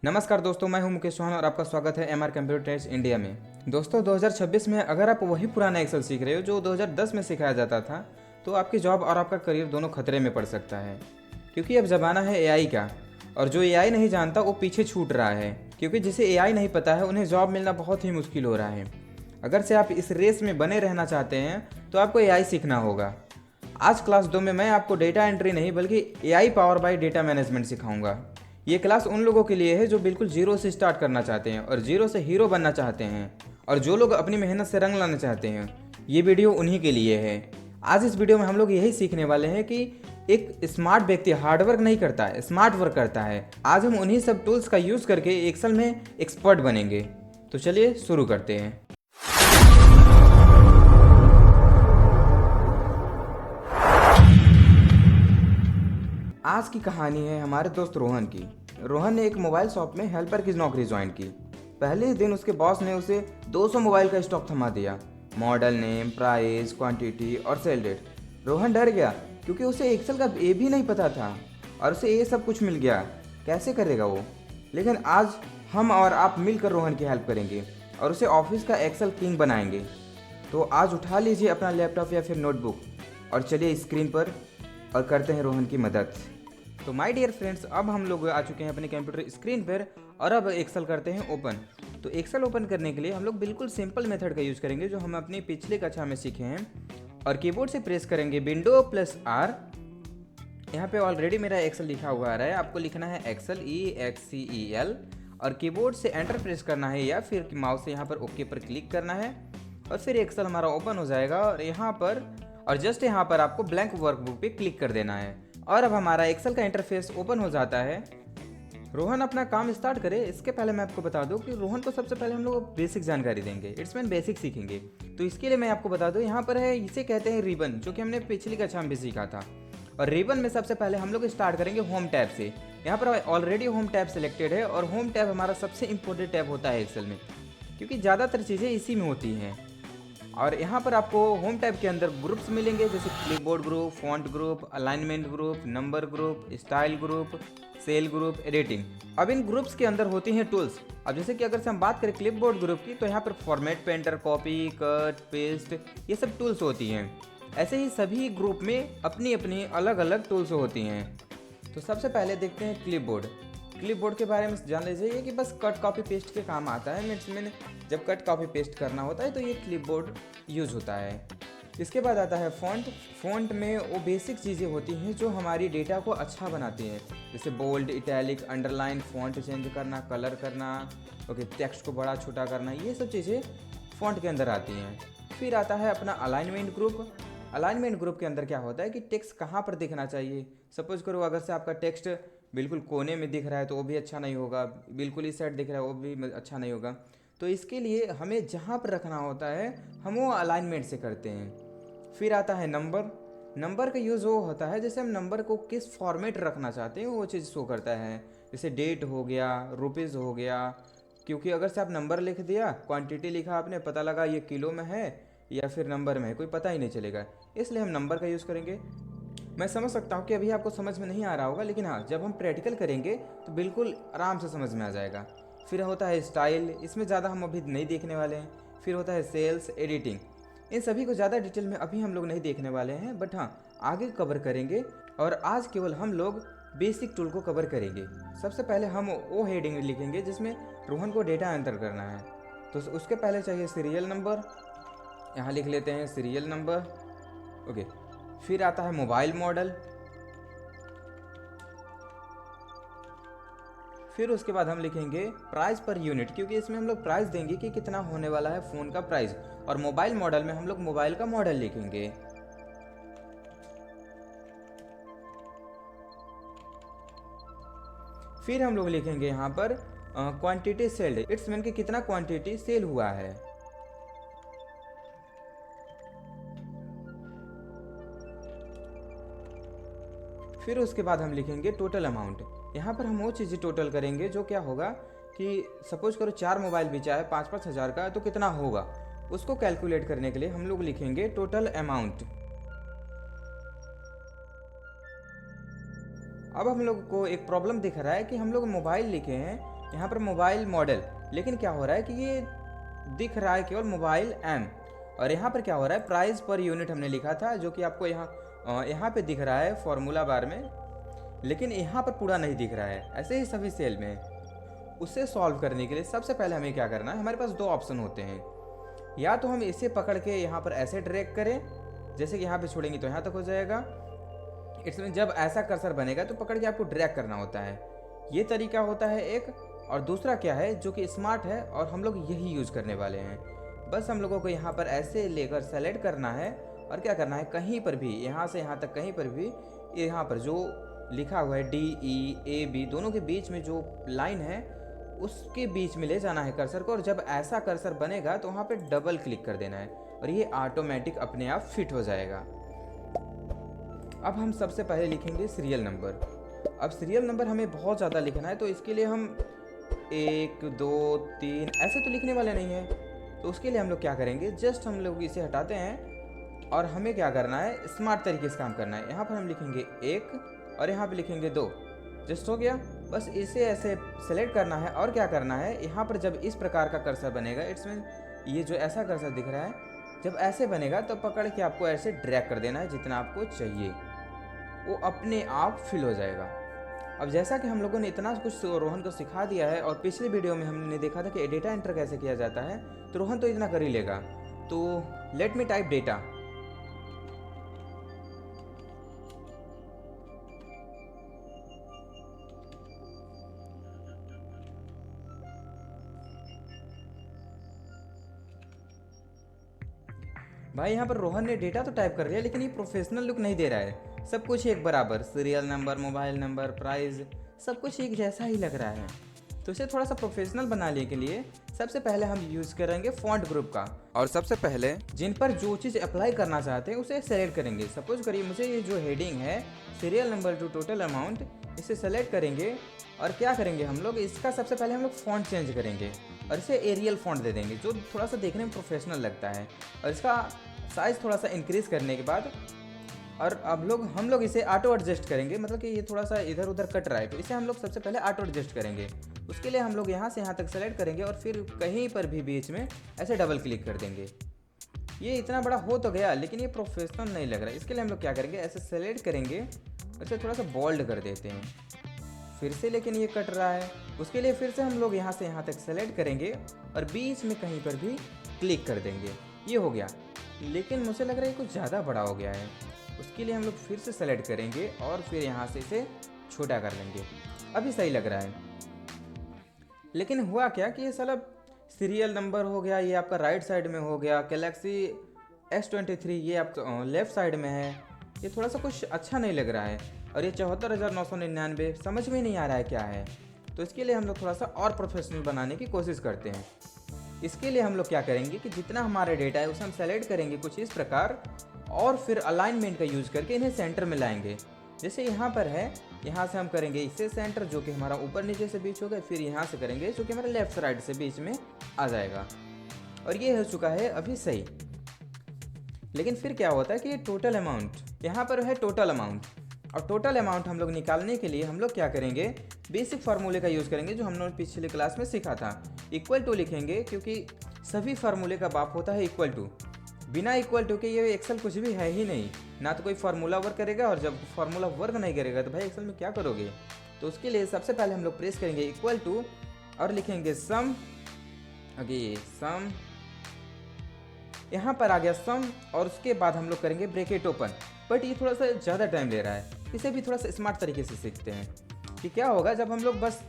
नमस्कार दोस्तों, मैं हूं मुकेश चौहान और आपका स्वागत है एमआर कंप्यूटर ट्रेड्स इंडिया में। दोस्तों 2026 में अगर आप वही पुराना एक्सेल सीख रहे हो जो 2010 में सिखाया जाता था, तो आपकी जॉब और आपका करियर दोनों खतरे में पड़ सकता है। क्योंकि अब ज़माना है एआई का, और जो एआई नहीं जानता वो पीछे छूट रहा है। क्योंकि जिसे एआई नहीं पता है उन्हें जॉब मिलना बहुत ही मुश्किल हो रहा है। अगर से आप इस रेस में बने रहना चाहते हैं तो आपको एआई सीखना होगा। आज क्लास 2 में मैं आपको डेटा एंट्री नहीं बल्कि AI power bye data management सिखाऊंगा। ये क्लास उन लोगों के लिए है जो बिल्कुल जीरो से स्टार्ट करना चाहते हैं और जीरो से हीरो बनना चाहते हैं, और जो लोग अपनी मेहनत से रंग लाना चाहते हैं। ये वीडियो उन्हीं के लिए है। आज इस वीडियो में हम लोग यही सीखने वाले हैं कि एक स्मार्ट व्यक्ति हार्डवर्क नहीं करता है, स्मार्ट वर्क करता है। आज हम उन्हीं सब टूल्स का यूज़ करके एक्सेल में एक्सपर्ट बनेंगे। तो चलिए शुरू करते हैं। आज की कहानी है हमारे दोस्त रोहन की। रोहन ने एक मोबाइल शॉप में हेल्पर की नौकरी ज्वाइन की। पहले ही दिन उसके बॉस ने उसे 200 मोबाइल का स्टॉक थमा दिया। मॉडल नेम, प्राइस, क्वांटिटी और सेल डेट। रोहन डर गया क्योंकि उसे एक्सेल का ए भी नहीं पता था, और उसे ये सब कुछ मिल गया। कैसे करेगा वो? लेकिन आज हम और आप मिलकर रोहन की हेल्प करेंगे और उसे ऑफिस का एक्सेल किंग बनाएंगे। तो आज उठा लीजिए अपना लैपटॉप या फिर नोटबुक और चलिए स्क्रीन पर और करते हैं रोहन की मदद। तो माय डियर फ्रेंड्स, अब हम लोग आ चुके हैं अपने कंप्यूटर स्क्रीन पर और अब एक्सेल करते हैं ओपन। तो एक्सेल ओपन करने के लिए हम लोग बिल्कुल सिंपल मेथड का यूज़ करेंगे जो हम अपनी पिछली कक्षा में सीखे हैं, और कीबोर्ड से प्रेस करेंगे विंडो प्लस आर। यहाँ पे ऑलरेडी मेरा एक्सेल लिखा हुआ आ रहा है, आपको लिखना है एक्सेल EXCEL, और कीबोर्ड से एंटर प्रेस करना है या फिर माउस से यहाँ पर ओके पर क्लिक करना है, और फिर एक्सेल हमारा ओपन हो जाएगा। और यहाँ पर और जस्ट यहाँ पर आपको ब्लैंक वर्कबुक पे क्लिक कर देना है, और अब हमारा एक्सेल का इंटरफेस ओपन हो जाता है। रोहन अपना काम स्टार्ट करे इसके पहले मैं आपको बता दूं कि रोहन को सबसे पहले हम लोग बेसिक जानकारी देंगे, इट्स मीन बेसिक सीखेंगे। तो इसके लिए मैं आपको बता दूं, यहाँ पर है, इसे कहते हैं रिबन, जो कि हमने पिछली कक्षा में भी सीखा था। और रिबन में सबसे पहले हम लोग स्टार्ट करेंगे होम टैब से। यहाँ पर ऑलरेडी होम टैब सिलेक्टेड है, और होम टैब हमारा सबसे इंपॉर्टेंट टैब होता है एक्सेल में, क्योंकि ज़्यादातर चीज़ें इसी में होती हैं। और यहाँ पर आपको होम टैब के अंदर ग्रुप्स मिलेंगे, जैसे clipboard group, font group, alignment group, number group, style group, cell group, editing. अब इन ग्रुप्स के अंदर होती हैं टूल्स। अब जैसे कि अगर से हम बात करें क्लिपबोर्ड ग्रुप की, तो यहाँ पर format, painter, copy, cut, paste, ये सब टूल्स होती हैं। ऐसे ही सभी ग्रुप में अपनी अपनी अलग अलग टूल्स होती हैं। तो सबसे पहले देखते हैं क्लिपबोर्ड। क्लिपबोर्ड के बारे में जान लीजिए कि बस कट कॉपी पेस्ट के काम आता है। मीन्स में जब कट कॉपी पेस्ट करना होता है तो ये क्लिपबोर्ड यूज़ होता है। इसके बाद आता है फ़ॉन्ट। फ़ॉन्ट में वो बेसिक चीज़ें होती हैं जो हमारी डेटा को अच्छा बनाती हैं, जैसे bold, italic, underline, font change करना, कलर करना, ओके, टेक्स्ट को बड़ा छोटा करना, ये सब चीज़ें फ़ॉन्ट के अंदर आती हैं। फिर आता है अपना अलाइनमेंट ग्रुप। अलाइनमेंट ग्रुप के अंदर क्या होता है कि टेक्स्ट कहाँ पर दिखना चाहिए। सपोज करो अगर से आपका टेक्स्ट बिल्कुल कोने में दिख रहा है तो वो भी अच्छा नहीं होगा, बिल्कुल इस साइड दिख रहा है वो भी अच्छा नहीं होगा। तो इसके लिए हमें जहाँ पर रखना होता है हम वो अलाइनमेंट से करते हैं। फिर आता है नंबर। नंबर का यूज़ वो होता है जैसे हम नंबर को किस फॉर्मेट रखना चाहते हैं वो चीज़ शो करता है, जैसे डेट हो गया, रुपीज़ हो गया। क्योंकि अगर से आप नंबर लिख दिया, क्वांटिटी लिखा आपने, पता लगा ये किलो में है या फिर नंबर में है, कोई पता ही नहीं चलेगा। इसलिए हम नंबर का यूज़ करेंगे। मैं समझ सकता हूँ कि अभी आपको समझ में नहीं आ रहा होगा, लेकिन हाँ, जब हम प्रैक्टिकल करेंगे तो बिल्कुल आराम से समझ में आ जाएगा। फिर होता है स्टाइल, इसमें ज़्यादा हम अभी नहीं देखने वाले हैं। फिर होता है सेल्स, एडिटिंग। इन सभी को ज़्यादा डिटेल में अभी हम लोग नहीं देखने वाले हैं, बट हाँ आगे कवर करेंगे। और आज केवल हम लोग बेसिक टूल को कवर करेंगे। सबसे पहले हम वो हेडिंग लिखेंगे जिसमें रोहन को डेटा एंटर करना है। तो उसके पहले चाहिए सीरियल नंबर, यहाँ लिख लेते हैं सीरियल नंबर, ओके। फिर आता है मोबाइल मॉडल। फिर उसके बाद हम लिखेंगे प्राइस पर यूनिट, क्योंकि इसमें हम लोग प्राइस देंगे कि कितना होने वाला है फ़ोन का प्राइस। और मोबाइल मॉडल में हम लोग मोबाइल का मॉडल लिखेंगे। फिर हम लोग लिखेंगे यहाँ पर क्वांटिटी सेल्ड, इट्स मीन कि कितना क्वांटिटी सेल हुआ है। फिर उसके बाद हम लिखेंगे टोटल अमाउंट। यहाँ पर हम वो चीज़ें टोटल करेंगे जो क्या होगा कि सपोज करो 4 मोबाइल बेचा है 5-5 हज़ार का, तो कितना होगा उसको कैलकुलेट करने के लिए हम लोग लिखेंगे टोटल अमाउंट। अब हम लोग को एक प्रॉब्लम दिख रहा है कि हम लोग मोबाइल लिखे हैं यहाँ पर मोबाइल मॉडल, लेकिन क्या हो रहा है कि ये दिख रहा है केवल मोबाइल एम। और यहाँ पर क्या हो रहा है, प्राइस पर यूनिट हमने लिखा था जो कि आपको यहाँ पे दिख रहा है फॉर्मूला बार में, लेकिन यहाँ पर पूरा नहीं दिख रहा है। ऐसे ही सभी सेल में उसे सॉल्व करने के लिए सबसे पहले हमें क्या करना है, हमारे पास दो ऑप्शन होते हैं। या तो हम इसे पकड़ के यहाँ पर ऐसे ड्रैग करें, जैसे कि यहाँ पे छोड़ेंगे तो यहाँ तक हो जाएगा। इसमें जब ऐसा कर्सर बनेगा तो पकड़ के आपको ड्रैग करना होता है, ये तरीका होता है एक। और दूसरा क्या है जो कि स्मार्ट है और हम लोग यही यूज़ करने वाले हैं। बस हम लोगों को यहाँ पर ऐसे लेकर सेलेक्ट करना है और क्या करना है, कहीं पर भी यहाँ से यहाँ तक कहीं पर भी यहाँ पर जो लिखा हुआ है DEAB दोनों के बीच में जो लाइन है उसके बीच में ले जाना है कर्सर को। और जब ऐसा कर्सर बनेगा तो वहाँ पे डबल क्लिक कर देना है और ये ऑटोमेटिक अपने आप फिट हो जाएगा। अब हम सबसे पहले लिखेंगे सीरियल नंबर। अब सीरियल नंबर हमें बहुत ज़्यादा लिखना है, तो इसके लिए हम 1 2 3 ऐसे तो लिखने वाले नहीं हैं। तो उसके लिए हम लोग क्या करेंगे, जस्ट हम लोग इसे हटाते हैं और हमें क्या करना है, स्मार्ट तरीके से काम करना है। यहाँ पर हम लिखेंगे 1 और यहाँ पे लिखेंगे 2, जस्ट हो गया। बस इसे ऐसे सेलेक्ट करना है और क्या करना है, यहाँ पर जब इस प्रकार का कर्सर बनेगा, इट्स मीन ये जो ऐसा कर्सर दिख रहा है, जब ऐसे बनेगा तो पकड़ के आपको ऐसे ड्रैग कर देना है जितना आपको चाहिए, वो अपने आप फिल हो जाएगा। अब जैसा कि हम लोगों ने इतना कुछ रोहन को सिखा दिया है और पिछले वीडियो में हमने देखा था कि डेटा एंटर कैसे किया जाता है, तो रोहन तो इतना कर ही लेगा। तो लेट मी टाइप डेटा। भाई यहाँ पर रोहन ने डेटा तो टाइप कर लिया, लेकिन ये प्रोफेशनल लुक नहीं दे रहा है। सब कुछ एक बराबर, serial number, mobile number, price, सब कुछ एक जैसा ही लग रहा है। तो इसे थोड़ा सा प्रोफेशनल बनाने के लिए सबसे पहले हम यूज़ करेंगे फॉन्ट ग्रुप का। और सबसे पहले जिन पर जो चीज़ अप्लाई करना चाहते हैं उसे सेलेक्ट करेंगे। सपोज करिए मुझे ये जो हेडिंग है serial number two total amount, इसे सेलेक्ट करेंगे और क्या करेंगे हम लोग, इसका सबसे पहले हम लोग फ़ॉन्ट चेंज करेंगे और इसे एरियल फ़ॉन्ट दे देंगे जो थोड़ा सा देखने में प्रोफेशनल लगता है। और इसका साइज़ थोड़ा सा इंक्रीज़ करने के बाद और अब हम लोग इसे ऑटो एडजस्ट करेंगे, मतलब कि ये थोड़ा सा इधर उधर कट रहा है तो इसे हम लोग सबसे पहले ऑटो एडजस्ट करेंगे। उसके लिए हम लोग यहाँ से यहाँ तक सेलेक्ट करेंगे और फिर कहीं पर भी बीच में ऐसे डबल क्लिक कर देंगे। ये इतना बड़ा हो तो गया, लेकिन ये प्रोफेशनल नहीं लग रहा है। इसके लिए हम लोग क्या करेंगे, ऐसे सेलेक्ट करेंगे और इसे थोड़ा सा बोल्ड कर देते हैं फिर से, लेकिन ये कट रहा है। उसके लिए फिर से हम लोग यहाँ से यहाँ तक सेलेक्ट करेंगे और बीच में कहीं पर भी क्लिक कर देंगे। ये हो गया, लेकिन मुझे लग रहा है कुछ ज़्यादा बड़ा हो गया है। उसके लिए हम लोग फिर से सेलेक्ट करेंगे और फिर यहाँ से इसे छोटा कर लेंगे। अभी सही लग रहा है, लेकिन हुआ क्या कि ये साला सीरियल नंबर हो गया, ये आपका राइट साइड में हो गया, गैलेक्सी S23 ये आपका लेफ्ट साइड में है। ये थोड़ा सा कुछ अच्छा नहीं लग रहा है। और ये 74,999 समझ में नहीं आ रहा है क्या है। तो इसके लिए हम लोग थोड़ा सा और प्रोफेशनल बनाने की कोशिश करते हैं। इसके लिए हम लोग क्या करेंगे कि जितना हमारा डेटा है उसे हम सेलेक्ट करेंगे कुछ इस प्रकार और फिर अलाइनमेंट का यूज़ करके इन्हें सेंटर में लाएंगे। जैसे यहाँ पर है, यहाँ से हम करेंगे इसे सेंटर जो कि हमारा ऊपर नीचे से बीच होगा, फिर यहाँ से करेंगे जो कि हमारे लेफ्ट साइड से बीच में आ जाएगा। और ये हो चुका है अभी सही। लेकिन फिर क्या होता है कि ये टोटल अमाउंट, यहाँ पर है टोटल अमाउंट, और टोटल अमाउंट हम लोग निकालने के लिए हम लोग क्या करेंगे, बेसिक फार्मूले का यूज़ करेंगे जो हम लोग पिछले क्लास में सीखा था। इक्वल टू लिखेंगे क्योंकि सभी फार्मूले का बाप होता है इक्वल टू। बिना इक्वल टू के ये एक्सेल कुछ भी है ही नहीं, ना तो कोई फार्मूला वर्क करेगा, और जब फार्मूला वर्क नहीं करेगा तो भाई एक्सेल में क्या करोगे। तो उसके लिए सबसे पहले हम लोग प्रेस करेंगे इक्वल टू और लिखेंगे सम। ओके सम, यहाँ पर आ गया सम, और उसके बाद हम लोग करेंगे ब्रैकेट ओपन। बट ये थोड़ा सा ज़्यादा टाइम ले रहा है, इसे भी थोड़ा सा स्मार्ट तरीके से सीखते हैं कि क्या होगा जब हम लोग बस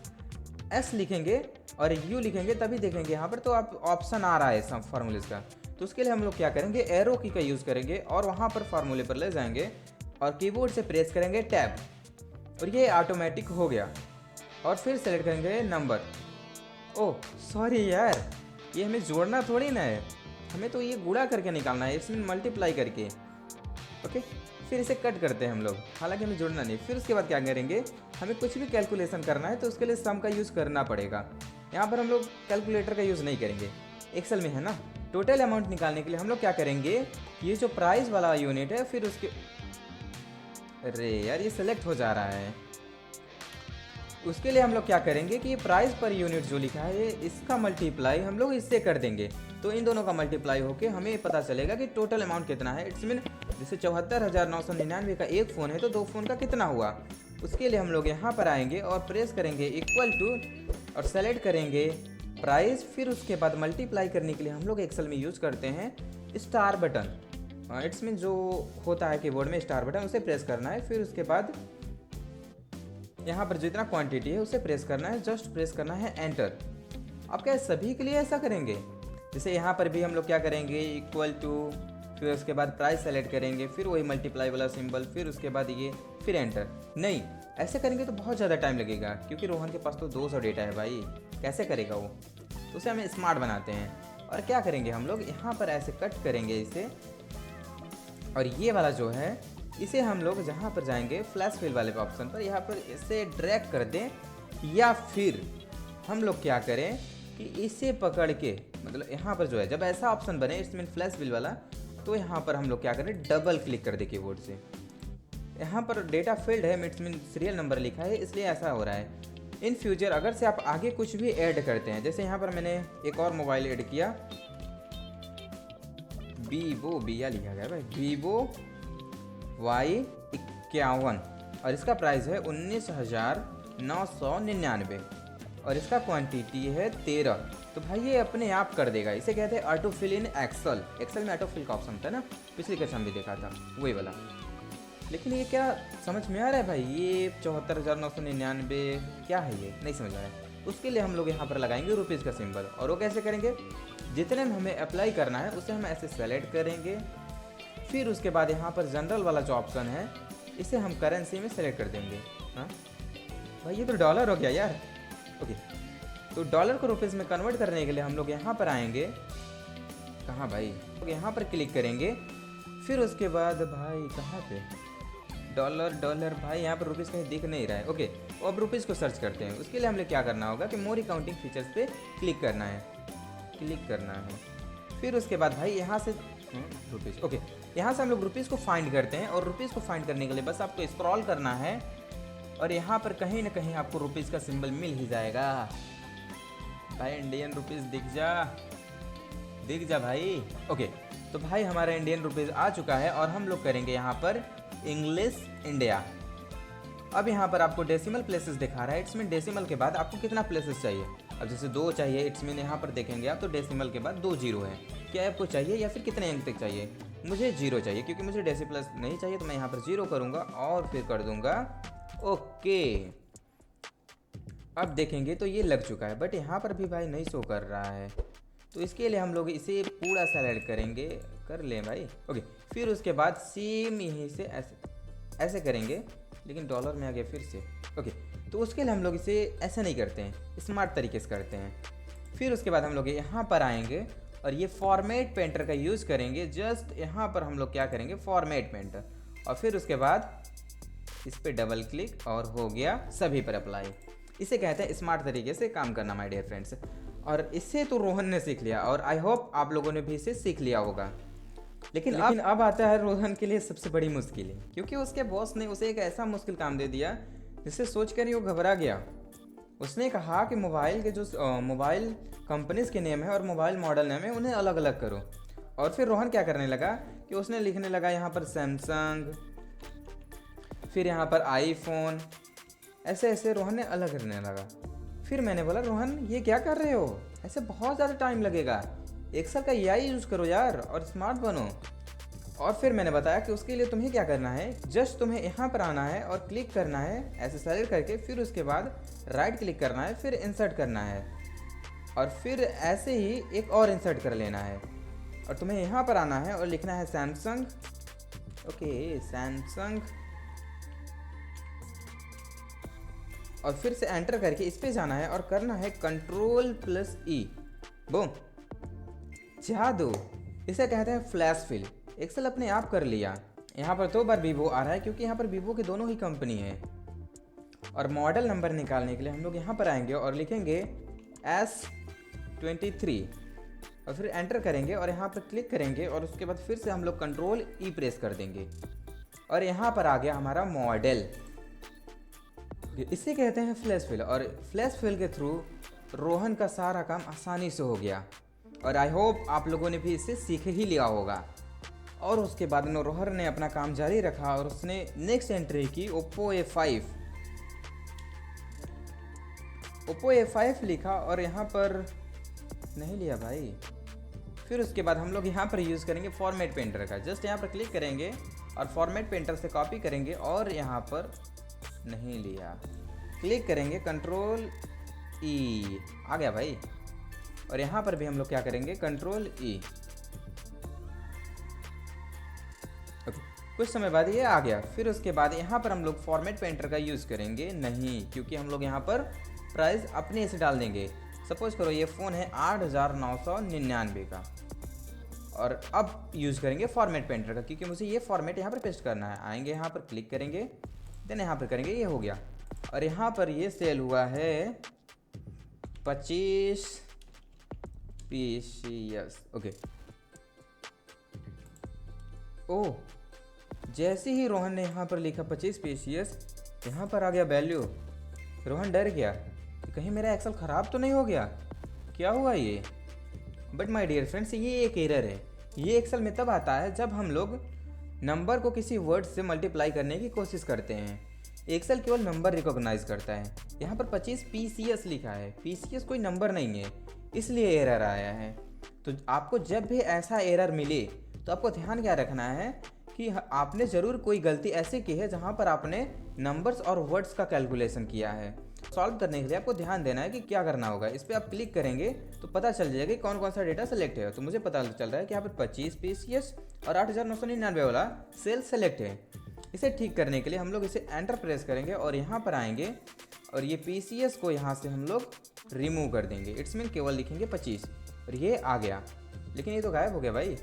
एस लिखेंगे और यू लिखेंगे तभी देखेंगे यहाँ पर तो आप ऑप्शन आ रहा है सम फार्मूलेज का। तो उसके लिए हम लोग क्या करेंगे, एरो की का यूज़ करेंगे और वहाँ पर फार्मूले पर ले जाएंगे और कीबोर्ड से प्रेस करेंगे टैब, और ये ऑटोमेटिक हो गया। और फिर सेलेक्ट करेंगे नंबर। ओह सॉरी यार, ये हमें जोड़ना थोड़ी ना है, हमें तो ये गुणा करके निकालना है, इसमें मल्टीप्लाई करके। ओके, फिर इसे कट करते हैं हम लोग, हालांकि हमें जोड़ना नहीं। फिर उसके बाद क्या करेंगे, हमें कुछ भी कैलकुलेशन करना है तो उसके लिए सम का यूज़ करना पड़ेगा। यहाँ पर हम लोग कैलकुलेटर का यूज़ नहीं करेंगे, एक्सेल में है ना। टोटल अमाउंट निकालने के लिए हम लोग क्या करेंगे, ये जो प्राइस वाला यूनिट है, फिर उसके, अरे यार ये सेलेक्ट हो जा रहा है, उसके लिए हम लोग क्या करेंगे कि प्राइस पर यूनिट जो लिखा है इसका मल्टीप्लाई हम लोग इससे कर देंगे, तो इन दोनों का मल्टीप्लाई होके हमें पता चलेगा कि टोटल अमाउंट कितना है। इट्स मीन जैसे 74,999 का एक फ़ोन है तो दो फ़ोन का कितना हुआ। उसके लिए हम लोग यहाँ पर आएंगे और प्रेस करेंगे इक्वल टू और सेलेक्ट करेंगे प्राइस। फिर उसके बाद मल्टीप्लाई करने के लिए हम लोग एक्सेल में यूज़ करते हैं स्टार बटन। इट्स मीन जो होता है कीबोर्ड में स्टार बटन, उसे प्रेस करना है। फिर उसके बाद यहाँ पर जितना क्वांटिटी है उसे प्रेस करना है, जस्ट प्रेस करना है एंटर। अब क्या सभी के लिए ऐसा करेंगे? जैसे यहाँ पर भी हम लोग क्या करेंगे इक्वल टू, फिर उसके बाद प्राइस सेलेक्ट करेंगे, फिर वही मल्टीप्लाई वाला सिंबल, फिर उसके बाद ये, फिर एंटर। नहीं, ऐसे करेंगे तो बहुत ज़्यादा टाइम लगेगा, क्योंकि रोहन के पास तो 200 डेटा है भाई, कैसे करेगा वो। तो उसे हमें स्मार्ट बनाते हैं और क्या करेंगे हम लोग यहाँ पर ऐसे कट करेंगे इसे, और ये वाला जो है इसे हम लोग जहाँ पर जाएंगे फ्लैश फिल वाले ऑप्शन पर, यहाँ पर इसे ड्रैग कर दें, या फिर हम लोग क्या करें कि इसे पकड़ के, मतलब यहाँ पर जो है जब ऐसा ऑप्शन बने इसमें फ्लैश फिल वाला, तो यहाँ पर हम लोग क्या करें डबल क्लिक कर दे कीबोर्ड से। यहाँ पर डेटा फील्ड है, इट्स मीन सीरियल नंबर लिखा है, इसलिए ऐसा हो रहा है। इन फ्यूचर अगर से आप आगे कुछ भी ऐड करते हैं, जैसे यहाँ पर मैंने एक और मोबाइल ऐड किया, वीवो, बिया लिखा गया भाई, वीवो Y51 और इसका प्राइस है 19,999 और इसका क्वांटिटी है 13। तो भाई ये अपने आप कर देगा, इसे कहते हैं auto fill in Excel. Excel में ऑटो फिल का ऑप्शन था ना, पिछली कक्षा में भी देखा था वही वाला। लेकिन ये क्या समझ में आ रहा है भाई, ये 74,999 क्या है, ये नहीं समझ आ रहा है। उसके लिए हम लोग यहाँ पर लगाएंगे रुपीज़ का सिंबल, और वो कैसे करेंगे, जितने में हमें अप्लाई करना है उसे हम ऐसे सेलेक्ट करेंगे। फिर उसके बाद यहाँ पर जनरल वाला जो ऑप्शन है इसे हम करेंसी में सेलेक्ट कर देंगे। हाँ भाई ये तो डॉलर हो गया यार। ओके, तो डॉलर को रुपीज़ में कन्वर्ट करने के लिए हम लोग यहाँ पर आएंगे, कहाँ भाई, यहाँ पर क्लिक करेंगे। फिर उसके बाद भाई कहाँ पे डॉलर भाई, यहाँ पर रुपीज़ कहीं दिख नहीं रहा है। ओके, अब रुपीज़ को सर्च करते हैं। उसके लिए हमें क्या करना होगा कि मोर अकाउंटिंग फीचर्स पे क्लिक करना है, फिर उसके बाद भाई यहाँ से रुपीज़, ओके, यहाँ से हम लोग रुपीज़ को फाइंड करते हैं। और रुपीज़ को फाइंड करने के लिए बस आपको स्क्रॉल करना है और यहाँ पर कहीं ना कहीं आपको रुपीज़ का सिंबल मिल ही जाएगा भाई। इंडियन रुपीज़ दिख जा भाई। ओके, तो भाई हमारा इंडियन रुपीज़ आ चुका है और हम लोग करेंगे यहाँ पर इंग्लिश इंडिया। अब यहाँ पर आपको डेसिमल प्लेसेस दिखा रहा है, इट्स मीन डेसिमल के बाद आपको कितना प्लेसेस चाहिए। अब जैसे 2 चाहिए, इट्स मीन यहाँ पर देखेंगे आप तो डेसिमल के बाद 2 जीरो है। क्या आपको चाहिए या फिर कितने अंक तक चाहिए? मुझे 0 चाहिए, क्योंकि मुझे डेसी प्लस नहीं चाहिए, तो मैं यहाँ पर 0 करूँगा और फिर कर दूँगा ओके। अब देखेंगे तो ये लग चुका है, बट यहाँ पर भी भाई नहीं शो कर रहा है। तो इसके लिए हम लोग इसे पूरा सेलेक्ट करेंगे, कर लें भाई। ओके, फिर उसके बाद सेम यहीं से ऐसे करेंगे, लेकिन डॉलर में आ गया फिर से। ओके, तो उसके लिए हम लोग इसे ऐसे नहीं करते हैं, स्मार्ट तरीके से करते हैं। फिर उसके बाद हम लोग यहाँ पर आएंगे और ये फॉर्मेट पेंटर का यूज़ करेंगे। जस्ट यहाँ पर हम लोग क्या करेंगे फॉर्मेट पेंटर, और फिर उसके बाद इस पर डबल क्लिक और हो गया सभी पर अप्लाई। इसे कहते हैं स्मार्ट तरीके से काम करना माय डियर फ्रेंड्स। और इससे तो रोहन ने सीख लिया और आई होप आप लोगों ने भी इसे सीख लिया होगा। लेकिन अब आता है रोहन के लिए सबसे बड़ी मुश्किल, क्योंकि उसके बॉस ने उसे एक ऐसा मुश्किल काम दे दिया जिसे सोचकर ही वो घबरा गया। उसने कहा कि मोबाइल के जो मोबाइल कंपनीज के नेम है और मोबाइल मॉडल नेम है उन्हें अलग अलग करो। और फिर रोहन क्या करने लगा कि उसने लिखने लगा यहाँ पर सैमसंग, फिर यहाँ पर आईफोन, ऐसे ऐसे रोहन ने अलग करने लगा। फिर मैंने बोला रोहन ये क्या कर रहे हो, ऐसे बहुत ज़्यादा टाइम लगेगा, एक्सेल का AI यूज़ करो यार और स्मार्ट बनो। और फिर मैंने बताया कि उसके लिए तुम्हें क्या करना है, जस्ट तुम्हें यहाँ पर आना है और क्लिक करना है ऐसे सेलेक्ट करके, फिर उसके बाद राइट क्लिक करना है, फिर इंसर्ट करना है और फिर ऐसे ही एक और इंसर्ट कर लेना है। और तुम्हें यहाँ पर आना है और लिखना है सैमसंग। ओके, सैमसंग, और फिर से एंटर करके इस पे जाना है और करना है Ctrl+E। बूम, जादू, इसे कहते हैं फ्लैश फिल। एक्सेल अपने आप कर लिया। यहाँ पर 2 बार वीवो आ रहा है क्योंकि यहाँ पर वीवो की दोनों ही कंपनी है। और मॉडल नंबर निकालने के लिए हम लोग यहाँ पर आएंगे और लिखेंगे S23 और फिर एंटर करेंगे और यहाँ पर क्लिक करेंगे और उसके बाद फिर से हम लोग Ctrl+E प्रेस कर देंगे और यहाँ पर आ गया हमारा मॉडल। इसे कहते हैं फ्लैश फिल, और फ्लैश फिल के थ्रू रोहन का सारा काम आसानी से हो गया। और आई होप आप लोगों ने भी इसे सीख ही लिया होगा। और उसके बाद में रोहन ने अपना काम जारी रखा और उसने नेक्स्ट एंट्री की ओप्पो A5। ओप्पो A5 लिखा और यहाँ पर नहीं लिया भाई। फिर उसके बाद हम लोग यहाँ पर यूज़ करेंगे फॉर्मेट पेंटर का। जस्ट यहाँ पर क्लिक करेंगे और फॉर्मेट पेंटर से कॉपी करेंगे और यहाँ पर नहीं लिया, क्लिक करेंगे कंट्रोल ई, आ गया भाई। और यहाँ पर भी हम लोग क्या करेंगे, कंट्रोल ई। कुछ समय बाद ये आ गया। फिर उसके बाद यहाँ पर हम लोग फॉर्मेट पेंटर का यूज़ करेंगे नहीं, क्योंकि हम लोग यहाँ पर प्राइस अपने से डाल देंगे। सपोज करो ये फ़ोन है 8,999 का, और अब यूज़ करेंगे फॉर्मेट पेंटर का, क्योंकि मुझे ये फॉर्मेट यहाँ पर पेस्ट करना है। आएंगे यहाँ पर, क्लिक करेंगे, देन यहाँ पर करेंगे, ये हो गया। और यहाँ पर ये सेल हुआ है 25 पीस, यस ओके। ओह, जैसे ही रोहन ने यहाँ पर लिखा 25 पीस, यस, यहाँ पर आ गया वैल्यू। रोहन डर गया कि कहीं मेरा एक्सेल ख़राब तो नहीं हो गया, क्या हुआ ये। बट माय डियर फ्रेंड्स, ये एक एरर है। ये एक्सेल में तब आता है जब हम लोग नंबर को किसी वर्ड से मल्टीप्लाई करने की कोशिश करते हैं। एक्सेल केवल नंबर रिकॉग्नाइज करता है। यहाँ पर 25 PCS लिखा है, PCS कोई नंबर नहीं है, इसलिए एरर आया है। तो आपको जब भी ऐसा एरर मिले तो आपको ध्यान क्या रखना है कि आपने ज़रूर कोई गलती ऐसी की है जहाँ पर आपने नंबर्स और वर्ड्स का कैलकुलेशन किया है। सॉल्व करने के लिए आपको ध्यान देना है कि क्या करना होगा। इस पर आप क्लिक करेंगे तो पता चल जाएगा कि कौन कौन सा डेटा सेलेक्ट है। तो मुझे पता चल रहा है कि यहाँ पर 25 PCS और 8,999 वाला सेल सेलेक्ट है। इसे ठीक करने के लिए हम लोग इसे एंटर प्रेस करेंगे और यहाँ पर आएंगे और ये PCS को यहाँ से हम लोग रिमूव कर देंगे। इट्स मीन केवल लिखेंगे 25 और ये आ गया, लेकिन ये तो गायब हो गया भाई।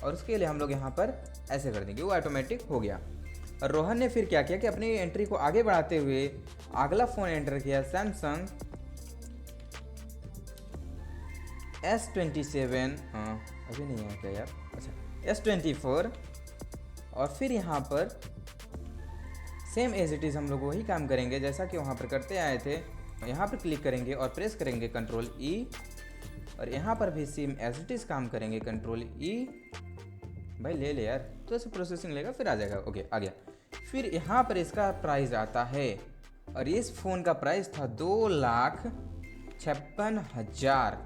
और उसके लिए हम लोग यहाँ पर ऐसे कर देंगे, वो ऑटोमेटिक हो गया। और रोहन ने फिर क्या किया कि अपनी एंट्री को आगे बढ़ाते हुए अगला फ़ोन एंटर किया, सैमसंग S27, हाँ अभी नहीं है क्या यार, अच्छा S24। और फिर यहाँ पर सेम एज इट इज़ हम लोग वही काम करेंगे जैसा कि वहाँ पर करते आए थे। यहाँ पर क्लिक करेंगे और प्रेस करेंगे कंट्रोल ई, और यहाँ पर भी सेम एज इट इज़ काम करेंगे, कंट्रोल ई। भाई ले ले यार, तो ऐसे प्रोसेसिंग लेगा फिर आ जाएगा। ओके आ गया। फिर यहाँ पर इसका प्राइस आता है और इस फ़ोन का प्राइस था 2,56,000।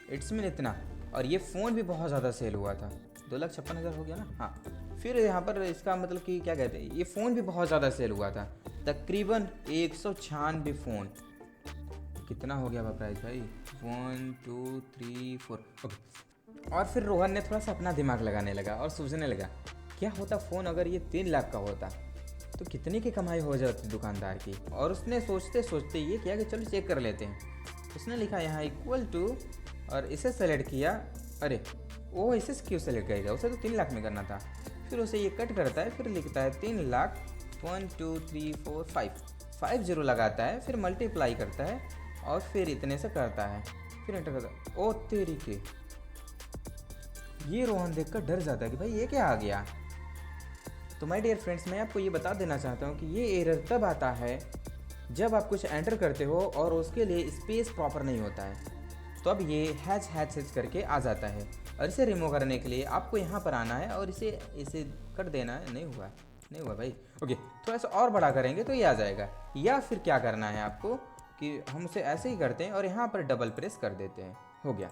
इट्स मीन इतना। और ये फ़ोन भी बहुत ज़्यादा सेल हुआ था, 2,56,000 हो गया ना, हाँ। फिर यहाँ पर इसका मतलब कि क्या कहते हैं, ये फ़ोन भी बहुत ज़्यादा सेल हुआ था, तकरीबन 196 फ़ोन। कितना हो गया प्राइस भाई, 1 2 3 4 ओके। और फिर रोहन ने थोड़ा सा अपना दिमाग लगाने लगा और सोचने लगा क्या होता फ़ोन अगर ये 3 लाख का होता तो कितनी की कमाई हो जाती दुकानदार की। और उसने सोचते सोचते ये किया कि चलो चेक कर लेते हैं। उसने लिखा यहाँ इक्वल टू और इसे सेलेक्ट किया। अरे वो इसे क्यों सेलेक्ट करेगा, उसे तो 3 लाख में करना था। फिर उसे ये कट करता है, फिर लिखता है 3 लाख 1 2 3 4 5 0 लगाता है, फिर मल्टीप्लाई करता है और फिर इतने से करता है, फिर एंटर करता है। ओ तेरी के, ये रोहन देखकर डर जाता है कि भाई ये क्या आ गया। तो माय डियर फ्रेंड्स, मैं आपको ये बता देना चाहता हूँ कि ये एरर तब आता है जब आप कुछ एंटर करते हो और उसके लिए स्पेस प्रॉपर नहीं होता है, तो अब ये हैच करके आ जाता है। और इसे रिमूव करने के लिए आपको यहाँ पर आना है और इसे कर देना है। नहीं हुआ भाई, ओके। थोड़ा सा और बड़ा करेंगे तो ये आ जाएगा। या फिर क्या करना है आपको कि हम उसे ऐसे ही करते हैं और यहाँ पर डबल प्रेस कर देते हैं, हो गया।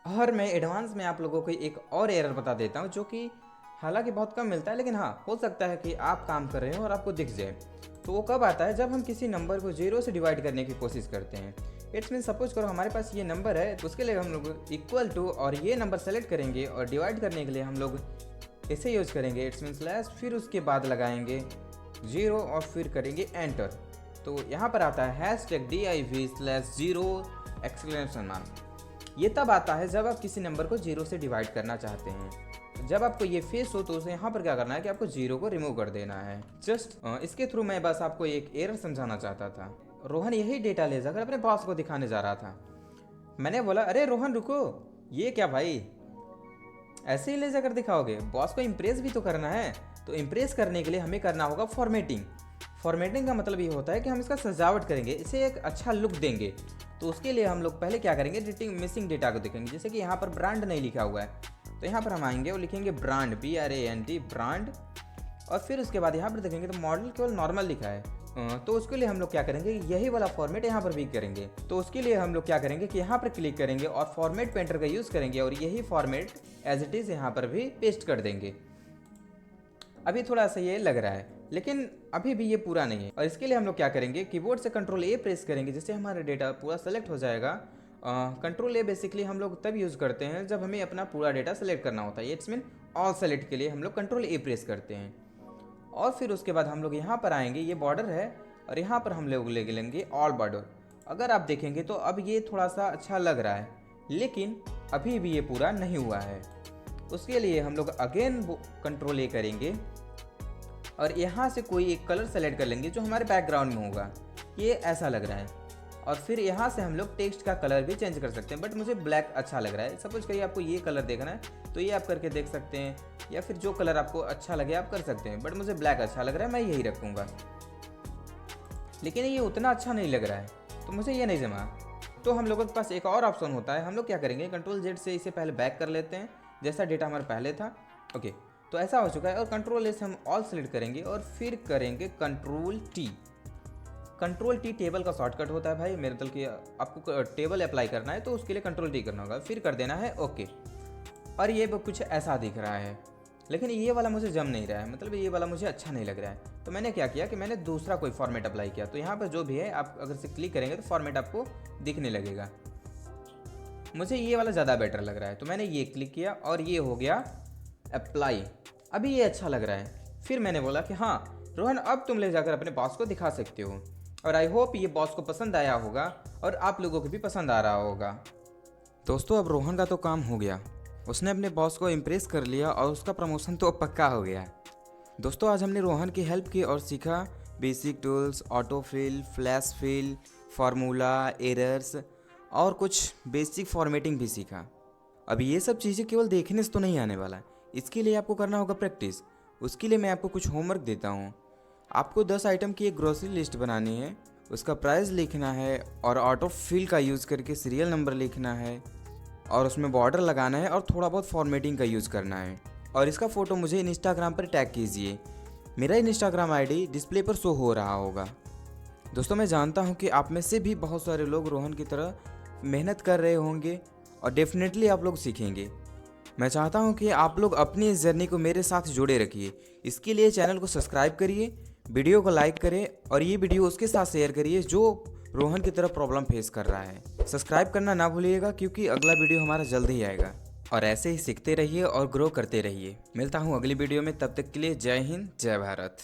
और मैं एडवांस में आप लोगों को एक और एरर बता देता हूँ जो कि हालांकि बहुत कम मिलता है, लेकिन हाँ हो सकता है कि आप काम कर रहे हो और आपको दिख जाए। तो वो कब आता है, जब हम किसी नंबर को 0 से डिवाइड करने की कोशिश करते हैं। इट्स मीन सपोज करो हमारे पास ये नंबर है, तो उसके लिए हम लोग इक्वल टू और ये नंबर सेलेक्ट करेंगे और डिवाइड करने के लिए हम लोग इसे यूज़ करेंगे, इट्स मीन स्लैश, फिर उसके बाद लगाएंगे 0 और फिर करेंगे एंटर। तो यहाँ पर आता है #div/0 एक्सक्लेमेशन मार्क। ये तब आता है जब आप किसी नंबर को 0 से डिवाइड करना चाहते हैं। जब आपको ये फेस हो तो उसे यहाँ पर क्या करना है कि आपको 0 को रिमूव कर देना है। जस्ट इसके थ्रू मैं बस आपको एक एरर समझाना चाहता था। रोहन यही डेटा ले जाकर अपने बॉस को दिखाने जा रहा था। मैंने बोला अरे रोहन रुको, ये क्या भाई, ऐसे ही ले जाकर दिखाओगे, बॉस को इम्प्रेस भी तो करना है। तो इम्प्रेस करने के लिए हमें करना होगा फॉर्मेटिंग। फॉर्मेटिंग का मतलब ये होता है कि हम इसका सजावट करेंगे, इसे एक अच्छा लुक देंगे। तो उसके लिए हम लोग पहले क्या करेंगे, मिसिंग डेटा को देखेंगे। जैसे कि यहाँ पर ब्रांड नहीं लिखा हुआ है, तो यहाँ पर हम आएंगे और लिखेंगे ब्रांड, BRAND ब्रांड। और फिर उसके बाद यहाँ पर देखेंगे तो मॉडल केवल नॉर्मल लिखा है। तो उसके लिए हम लोग क्या करेंगे, यही वाला फॉर्मेट यहाँ पर भी करेंगे। तो उसके लिए हम लोग क्या करेंगे कि यहाँ पर क्लिक करेंगे और फॉर्मेट पेंटर का यूज़ करेंगे और यही फॉर्मेट एज इट इज़ यहाँ पर भी पेस्ट कर देंगे। अभी थोड़ा सा ये लग रहा है, लेकिन अभी भी ये पूरा नहीं है। और इसके लिए हम लोग क्या करेंगे, कीबोर्ड से Ctrl A प्रेस करेंगे, जिससे हमारा डेटा पूरा सेलेक्ट हो जाएगा। Ctrl A बेसिकली हम लोग तब यूज़ करते हैं जब हमें अपना पूरा डेटा सेलेक्ट करना होता है। इट्स मीन ऑल सेलेक्ट के लिए हम लोग Ctrl A प्रेस करते हैं। और फिर उसके बाद हम लोग यहाँ पर आएंगे, ये बॉर्डर है और यहाँ पर हम लोग ले लेंगे ऑल बॉर्डर। अगर आप देखेंगे तो अब ये थोड़ा सा अच्छा लग रहा है, लेकिन अभी भी ये पूरा नहीं हुआ है। उसके लिए हम लोग अगेन Ctrl A करेंगे और यहाँ से कोई एक कलर सेलेक्ट कर लेंगे जो हमारे बैकग्राउंड में होगा। ये ऐसा लग रहा है। और फिर यहाँ से हम लोग टेक्स्ट का कलर भी चेंज कर सकते हैं, बट मुझे ब्लैक अच्छा लग रहा है। सपोज करिए आपको ये कलर देखना है तो ये आप करके देख सकते हैं, या फिर जो कलर आपको अच्छा लगे आप कर सकते हैं, बट मुझे ब्लैक अच्छा लग रहा है, मैं यही रखूँगा। लेकिन ये उतना अच्छा नहीं लग रहा है, तो मुझे ये नहीं जमा। तो हम लोगों के पास एक और ऑप्शन होता है। हम लोग क्या करेंगे, Ctrl Z से इसे पहले बैक कर लेते हैं, जैसा डेटा हमारे पहले था। ओके, तो ऐसा हो चुका है। और Ctrl A से हम ऑल सेलेक्ट करेंगे और फिर करेंगे Ctrl T। Ctrl T table का शॉर्टकट होता है भाई। मेरे दिल की आपको टेबल अप्लाई करना है तो उसके लिए Ctrl T करना होगा, फिर कर देना है ओके। और ये कुछ ऐसा दिख रहा है, लेकिन ये वाला मुझे जम नहीं रहा है, मतलब ये वाला मुझे अच्छा नहीं लग रहा है। तो मैंने क्या किया कि मैंने दूसरा कोई फॉर्मेट अप्लाई किया। तो यहाँ पर जो भी है, आप अगर से क्लिक करेंगे तो फॉर्मेट आपको दिखने लगेगा। मुझे ये वाला ज़्यादा बेटर लग रहा है, तो मैंने ये क्लिक किया और ये हो गया अप्लाई। अभी ये अच्छा लग रहा है। फिर मैंने बोला कि हाँ रोहन, अब तुम ले जाकर अपने बॉस को दिखा सकते हो। और आई होप ये बॉस को पसंद आया होगा और आप लोगों को भी पसंद आ रहा होगा। दोस्तों, अब रोहन का तो काम हो गया, उसने अपने बॉस को इम्प्रेस कर लिया और उसका प्रमोशन तो अब पक्का हो गया। दोस्तों, आज हमने रोहन की हेल्प की और सीखा basic tools, auto fill, flash fill, formula, errors और कुछ बेसिक फॉर्मेटिंग भी सीखा। अब ये सब चीज़ें केवल देखने से तो नहीं आने वाला, इसके लिए आपको करना होगा प्रैक्टिस। उसके लिए मैं आपको कुछ होमवर्क देता हूँ। आपको 10 आइटम की एक ग्रोसरी लिस्ट बनानी है, उसका प्राइस लिखना है और ऑटो फिल का यूज़ करके सीरियल नंबर लिखना है और उसमें बॉर्डर लगाना है और थोड़ा बहुत फॉर्मेटिंग का यूज़ करना है। और इसका फ़ोटो मुझे इंस्टाग्राम पर टैग कीजिए। मेरा इंस्टाग्राम आईडी डिस्प्ले पर शो हो रहा होगा। दोस्तों, मैं जानता हूँ कि आप में से भी बहुत सारे लोग रोहन की तरह मेहनत कर रहे होंगे और डेफिनेटली आप लोग सीखेंगे। मैं चाहता हूँ कि आप लोग अपनी इस जर्नी को मेरे साथ जोड़े रखिए। इसके लिए चैनल को सब्सक्राइब करिए, वीडियो को लाइक करें और ये वीडियो उसके साथ शेयर करिए जो रोहन की तरह प्रॉब्लम फेस कर रहा है। सब्सक्राइब करना ना भूलिएगा, क्योंकि अगला वीडियो हमारा जल्द ही आएगा। और ऐसे ही सीखते रहिए और ग्रो करते रहिए। मिलता हूँ अगली वीडियो में, तब तक के लिए जय हिंद, जय भारत।